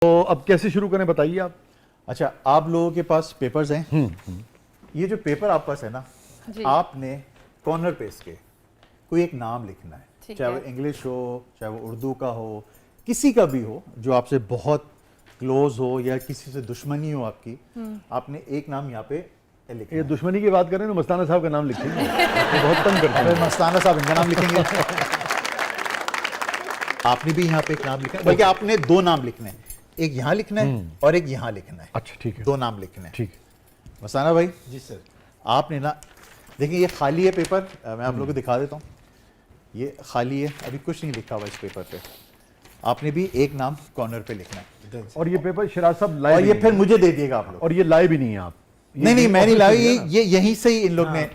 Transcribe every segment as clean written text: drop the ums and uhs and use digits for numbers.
तो अब कैसे शुरू करें बताइए आप। अच्छा, आप लोगों के पास पेपर्स हैं। ये जो पेपर आप पास है ना, आपने कॉर्नर पे इसके कोई एक नाम लिखना है, चाहे वो इंग्लिश हो, चाहे वो उर्दू का हो, किसी का भी हो जो आपसे बहुत क्लोज हो या किसी से दुश्मनी हो आपकी। आपने एक नाम यहाँ पे लिखना ये है। दुश्मनी की बात करें तो मस्ताना साहब का नाम लिखेंगे। ये बहुत तंग करते हैं। मस्ताना साहब इनका नाम लिखेंगे। आपने भी यहाँ पे एक नाम लिखना है, बल्कि आपने दो नाम लिखने हैं, एक यहाँ लिखना है और एक यहाँ लिखना है। अच्छा ठीक है, दो नाम लिखने हैं। ठीक है। मस्ताना भाई जी सर। आपने ना, देखिए ये खाली है पेपर, मैं आप लोगों को दिखा देता हूँ। ये खाली है, अभी कुछ नहीं लिखा हुआ इस पेपर पे। आपने भी एक नाम कॉर्नर पे लिखना है और ये पेपर शिराज साहब लाए और भी ये नहीं फिर है। मुझे दे दिएगा आप लोग। और ये लाए भी नहीं है आप। नहीं मैं नहीं लाया, ऑफिस में है ना? ये यहीं से ही इन लोग ने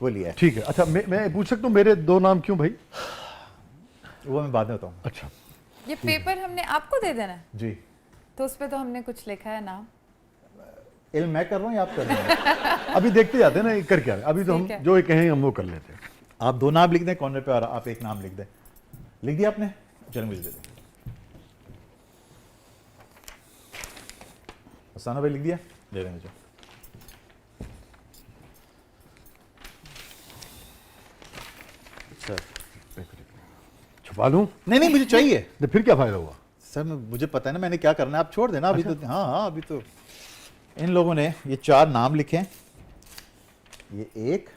वो लिया है। ठीक है। अच्छा मैं पूछ सकता हूँ मेरे दो नाम क्यों भाई? वो मैं बाद में बताऊँ। अच्छा ये पेपर हमने आपको दे देना है, जी, तो उस पे तो हमने कुछ लिखा है नाम। इल्म मैं कर रहा हूँ या आप कर रहे हैं? अभी देखते जाते हैं ना ये कर क्या रहे हैं। अभी तो हम ठीक है। जो ये कहेंगे हम वो कर लेते हैं। आप दो नाम लिख दें कॉर्नर पे और आप एक नाम लिख दें। लिख दिया आपने? चलो मुझे दे दें। हसाना भाई लिख दिया? दे दें मुझे। सर छुपा लूँ? नहीं मुझे चाहिए। तो फिर क्या फायदा हुआ? सर मुझे पता है ना मैंने क्या करना है, आप छोड़ देना अभी। तो हाँ अभी तो इन लोगों ने ये चार नाम लिखे हैं। ये एक,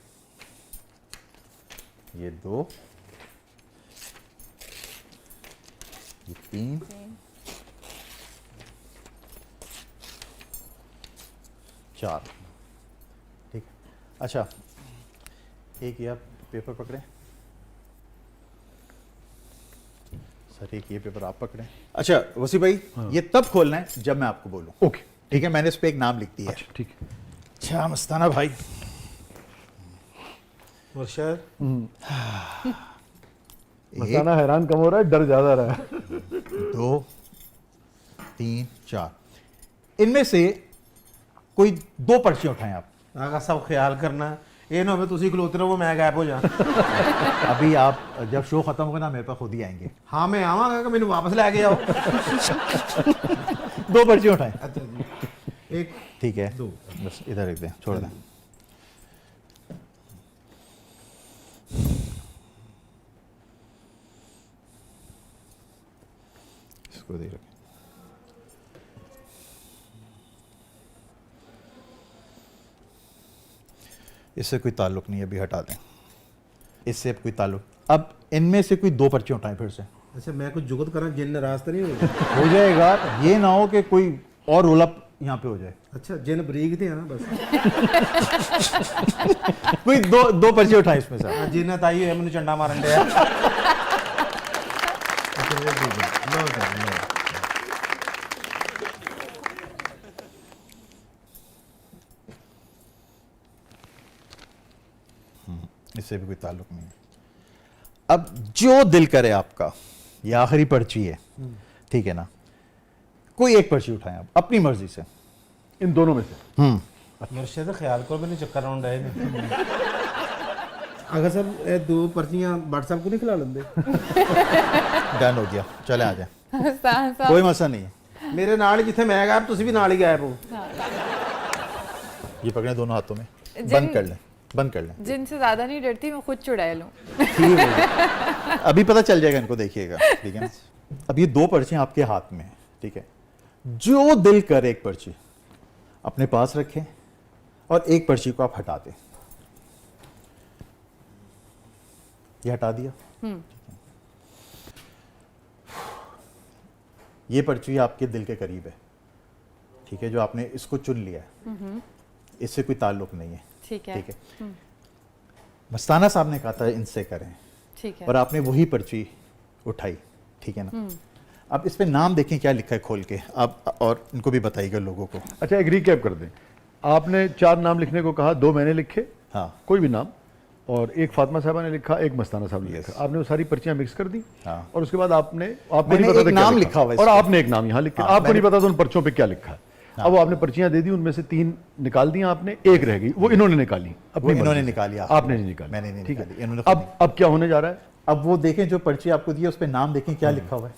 ये दो, ये तीन, चार। ठीक है। अच्छा, एक ये आप पेपर पकड़े सर, एक ये पेपर आप पकड़े। अच्छा वसी भाई, ये तब खोलना है जब मैं आपको बोलूं। ओके ठीक है, मैंने इस पे एक नाम लिख दिया है। अच्छा ठीक है। अच्छा मस्ताना भाई, मुर्शद मस्ताना हैरान कम हो रहा है, डर ज्यादा रहा है। दो, तीन, चार। इनमें से कोई दो पर्चियां उठाएं आप। आगा सब ख्याल करना, ये ना हो तुसी खलोते रहो मैं गायब हो जा। अभी आप जब शो खत्म होगा ना मेरे पास खुद ही आएंगे। हाँ मैं आवांगा कि मैंने वापस लेके आओ। दो पर्चियां उठाएं। अच्छा जी, एक ठीक है, दो। बस इधर रख दें, छोड़ दें। इसको दे रखें। इससे कोई ताल्लुक नहीं है, अभी हटा दें। इससे अब कोई ताल्लुक। अब इनमें से कोई दो पर्चे उठाएं फिर से। अच्छा मैं कुछ जुगत करा, जिन नाराज तो नहीं हो? हो जाएगा, ये ना हो कि कोई और रोलअप यहाँ पे हो जाए। अच्छा जिन बरीक थे ना बस। कोई दो पर्चे उठाएं इसमें से। हाँ, जिन ताई है मैंने चंडा मारन दिया। अच्छा वो ठीक है, लो सर, लो। इससे भी कोई ताल्लुक नहीं है। अब जो दिल करे आपका, ये आखिरी पर्ची है, ठीक है ना? कोई एक पर्ची उठाएं आप अपनी मर्जी से, इन दोनों में से। मुर्शद ख्याल करो मैंने चक्कर राउंड आए ने। अगर सर ये दो पर्चियां व्हाट्सएप को नहीं खिला लेंगे? डन हो गया, चले आ जाए, साहब कोई मसला नहीं है। मेरे नाल ही जिथे मैं गायब तुसी भी नाल ही गायब हो। ये पकड़े दोनों हाथों में, जिन- बंद कर लें, बंद कर लें। जिनसे ज्यादा नहीं डरती, मैं खुद चुड़ैल हूँ। ठीक है, अभी पता चल जाएगा इनको, देखिएगा। ठीक है ना? अब ये दो पर्चियां आपके हाथ में है, ठीक है? जो दिल करे एक पर्ची अपने पास रखें और एक पर्ची को आप हटा दें। ये हटा दिया। ये पर्ची आपके दिल के करीब है, ठीक है? जो आपने इसको चुन लिया है, इससे कोई ताल्लुक नहीं है, ठीक है, ठीक है? मस्ताना साहब ने कहा था इनसे करें, ठीक है। और आपने वही पर्ची उठाई, ठीक है ना? अब इस पे नाम देखें क्या लिखा है खोल के आप, और इनको भी बताइएगा लोगों को। अच्छा एक रिकैप कर दें। आपने चार नाम लिखने को कहा, दो मैंने लिखे, हाँ कोई भी नाम, और एक फातिमा साहबा ने लिखा, एक मस्ताना साहब ने लिखा। आपने वो सारी पर्चियां मिक्स कर दी। हाँ। और उसके बाद आपको मैंने नहीं पता एक था क्या नाम लिखा हुआ है और इस पे। आपने एक नाम यहाँ लिखा। हाँ, आपको नहीं मैंने- पता था उन पर्चों पे क्या लिखा है। अब वो आपने पर्चियां दे दी, उनमें से तीन निकाल दी आपने, एक रह गई, वो इन्होंने निकाली वो अपनी इन्होंने मर्जी से। निकाली, आपने नहीं निकाली। मैंने नहीं ठीक निकाली, है। इन्होंने खुद अब क्या होने जा रहा है? अब वो देखें जो पर्ची आपको दी है उस पे नाम देखें क्या लिखा हुआ है।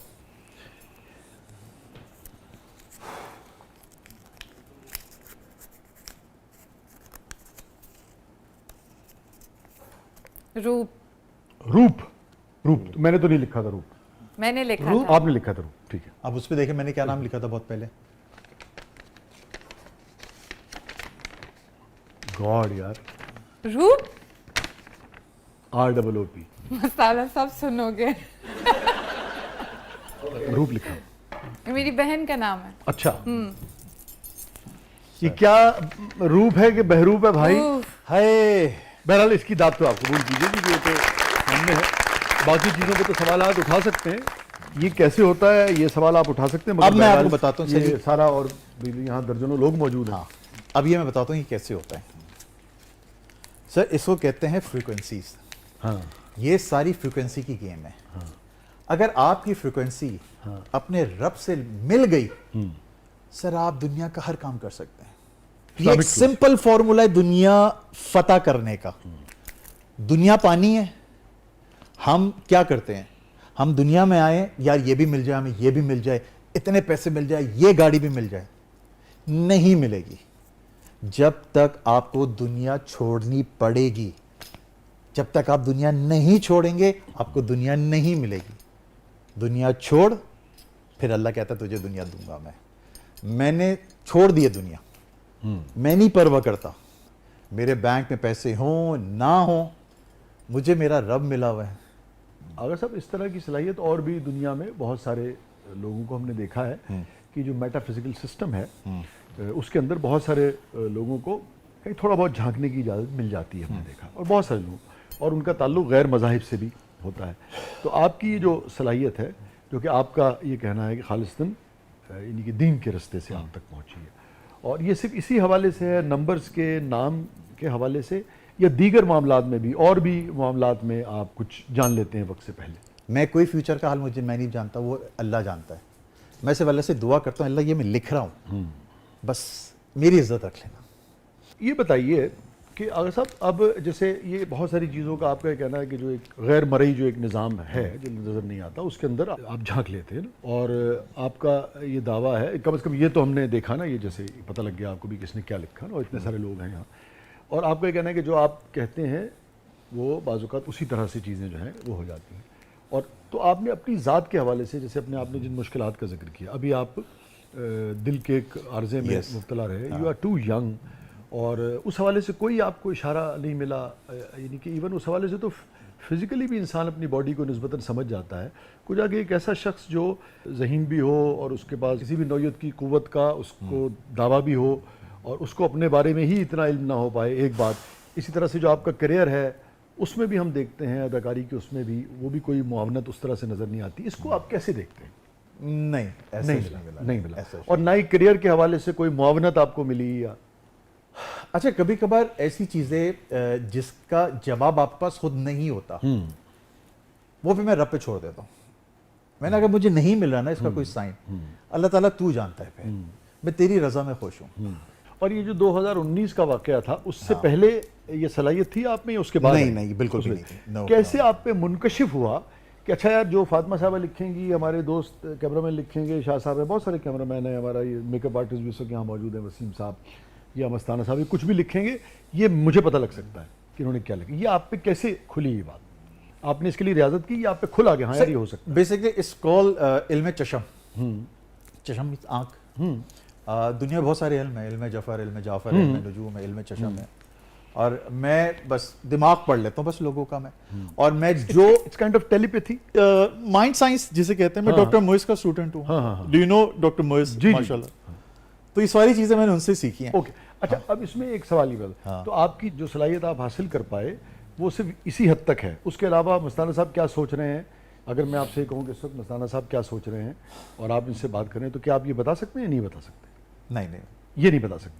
रूप। रूप। रूप मैंने तो नहीं लिखा था रूप। मैंने लिखा रूप था। आपने लिखा था रूप, ठीक है। अब उस पे देखिए मैंने क्या नाम लिखा था बहुत पहले। गॉड यार, रूप। ROOP मसाला सब सुनोगे। रूप लिखा। ये मेरी बहन का नाम है। अच्छा, ये क्या रूप है कि बहरूप है भाई? उफ, हाय, बहरहाल इसकी दाद तो आप कबूल कीजिए कि ये तो सामने है। बाकी चीज़ों पे तो सवाल आप उठा सकते हैं, ये कैसे होता है ये सवाल आप उठा सकते हैं। मगर अब मैं बहरहाल आपको बताता हूँ, ये सही। सारा, और भी यहाँ दर्जनों लोग मौजूद हैं। हाँ, अब ये मैं बताता हूँ ये कैसे होता है। सर इसको कहते हैं फ्रीक्वेंसीज। हाँ, ये सारी फ्रीक्वेंसी की गेम है। अगर आपकी फ्रीक्वेंसी अपने रब से मिल गई, सर आप दुनिया का हर काम कर सकते हैं। ये एक Islamic सिंपल फॉर्मूला है दुनिया फतह करने का। दुनिया पानी है, हम क्या करते हैं, हम दुनिया में आए यार ये भी मिल जाए, हमें ये भी मिल जाए, इतने पैसे मिल जाए, ये गाड़ी भी मिल जाए। नहीं मिलेगी जब तक आपको दुनिया छोड़नी पड़ेगी। जब तक आप दुनिया नहीं छोड़ेंगे आपको दुनिया नहीं मिलेगी। दुनिया छोड़, फिर अल्लाह कहता है तुझे दुनिया दूंगा मैं। मैंने छोड़ दिए दुनिया, मैं नहीं परवाह करता मेरे बैंक में पैसे हों ना हों, मुझे मेरा रब मिला हुआ है। अगर सब इस तरह की सलाहियत और भी दुनिया में बहुत सारे लोगों को हमने देखा है कि जो मेटाफिजिकल सिस्टम है उसके अंदर बहुत सारे लोगों को कहीं थोड़ा बहुत झांकने की इजाज़त मिल जाती है, हमने देखा। और बहुत सारे लोग, और उनका ताल्लुक गैर मज़ाहिब से भी होता है। तो आपकी ये जो सलाहियत है, जो कि आपका ये कहना है कि खालिस्तन यानी कि दीन के रास्ते से आप तक पहुँची है, और ये सिर्फ इसी हवाले से है, नंबर्स के नाम के हवाले से, या दीगर मामलात में भी, और भी मामलात में आप कुछ जान लेते हैं वक्त से पहले? मैं कोई फ्यूचर का हाल मैं नहीं जानता, वो अल्लाह जानता है। मैं सिर्फ अल्लाह से दुआ करता हूँ, अल्लाह ये मैं लिख रहा हूँ, बस मेरी इज्जत रख लेना। ये बताइए कि अगर साहब, अब जैसे ये बहुत सारी चीज़ों का आपका कहना है कि जो एक गैर मरई जो एक निज़ाम है जो नज़र नहीं आता, उसके अंदर आप झांक लेते हैं ना, और आपका ये दावा है, कम से कम ये तो हमने देखा ना, ये जैसे पता लग गया आपको भी किसने क्या लिखा ना, और इतने सारे लोग हैं यहाँ, और आपका ये कहना है कि जो आप कहते हैं वो बाज़-औक़ात उसी तरह से चीज़ें जो हैं वो हो जाती हैं। और तो आपने अपनी ज़ात के हवाले से, जैसे अपने आपने जिन मुश्किलात का जिक्र किया, अभी आप दिल के एक आर्जे में मुब्तला रहे, यू आर टू यंग, और उस हवाले से कोई आपको इशारा नहीं मिला, यानी कि इवन उस हवाले से तो फिज़िकली भी इंसान अपनी बॉडी को निस्बतन समझ जाता है, कुछ आगे एक ऐसा शख्स जो ज़हीन भी हो और उसके पास किसी भी नौयत की क़ुव्वत का उसको दावा भी हो, और उसको अपने बारे में ही इतना इल्म ना हो पाए, एक बात। इसी तरह से जो आपका करियर है उसमें भी हम देखते हैं, अदाकारी की उसमें भी, वो भी कोई मुआवनत उस तरह से नज़र नहीं आती। इसको आप कैसे देखते हैं? नहीं, ऐसा नहीं मिला, ऐसा और ना ही करियर के हवाले से कोई मुआवनत आपको मिली? या अच्छा, कभी कभार ऐसी चीज़ें जिसका जवाब आपके पास खुद नहीं होता, वो भी मैं रब पे छोड़ देता हूँ। मैंने अगर मुझे नहीं मिल रहा ना इसका कोई साइन, अल्लाह ताला तू जानता है, फिर मैं तेरी रज़ा में खुश हूँ। और ये जो 2019 का वाक़या था, उससे पहले ये सलाहियत थी आप में या उसके बाद? नहीं, बिल्कुल भी नहीं थी। No, कैसे आप पे मुनकशिफ हुआ कि अच्छा यार, जो फातिमा साहबा लिखेंगी, हमारे दोस्त कैमरामैन लिखेंगे, शाह साहब है, बहुत सारे कैमरामैन हैं, हमारा ये मेकअप आर्टिस्ट भी सब यहाँ मौजूद है, वसीम साहब या मस्ताना साहब, ये कुछ भी लिखेंगे, ये मुझे पता लग सकता है कि इन्होंने क्या लिखा। ये आप पे कैसे खुली ये बात? आपने इसके लिए रियाजत की या आप पे खुला गया हाँ यार ये हो सकता है? बेसिकली इट्स कॉल्ड इल्म चशम। चशम मींस आँख। दुनिया में बहुत सारे इल्म है, इल्म जफ़र, इल्म जाफ़र, इल्म नजूम है, इल्म चशम है, और मैं बस दिमाग पढ़ लेता हूँ बस लोगों का मैं। और मैं जो it's kind of telepathy, mind science जिसे कहते हैं, मैं डॉक्टर मोइस का स्टूडेंट हूँ। Do you know doctor Moiz? माशाल्लाह। तो ये सारी चीज़ें मैंने उनसे सीखी हैं। ओके, अच्छा, अब इसमें एक सवाल ही बता, तो आपकी जो सलाहियत आप हासिल कर पाए वो सिर्फ इसी हद तक है, उसके अलावा मस्ताना साहब क्या सोच रहे हैं? अगर मैं आपसे कहूँ कि इस वक्त मस्ताना साहब क्या सोच रहे हैं और आप इनसे बात करें, तो क्या आप ये बता सकते हैं या नहीं बता सकते? नहीं, ये नहीं बता सकते।